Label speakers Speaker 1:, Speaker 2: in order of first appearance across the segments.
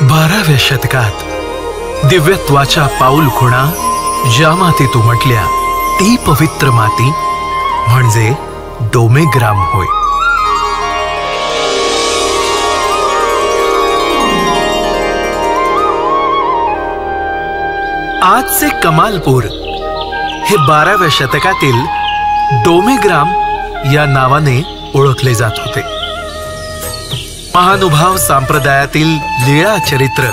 Speaker 1: 12व्या शतकात दिव्यत्वाच्या पाऊल खुणा ज्या मातीत उमटल्या ती पवित्र माती म्हणजे डोमेग्राम होय. आजचे कमालपूर हे 12व्या शतकातील डोमेग्राम या नावाने ओळखले जात होते. महानुभाव संप्रदायातील लीळा चरित्र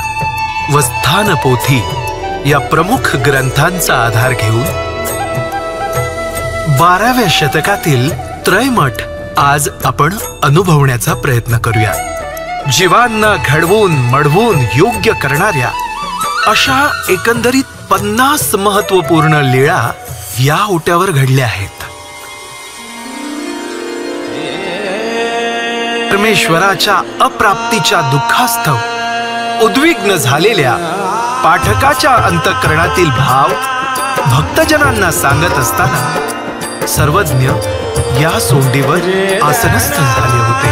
Speaker 1: व स्थानपोथी या प्रमुख ग्रंथांचा आधार घेऊन 12व्या शतकातील त्रयमठ आज आपण अनुभवण्याचा प्रयत्न करूया. जीवांना घडवून मढवून योग्य करणाऱ्या अशा एकंदरीत 50 महत्वपूर्ण लीळा या ओट्यावर घडल्या आहेत. परमेश्वराच्या अप्राप्तीच्या दुःखास्तव उद्विग्न झालेल्या पाठकाच्या अंतःकरणातील भाव भक्तजनांना सांगत असताना सर्वज्ञ या सोंडीवर आसनस्थ झाले होते.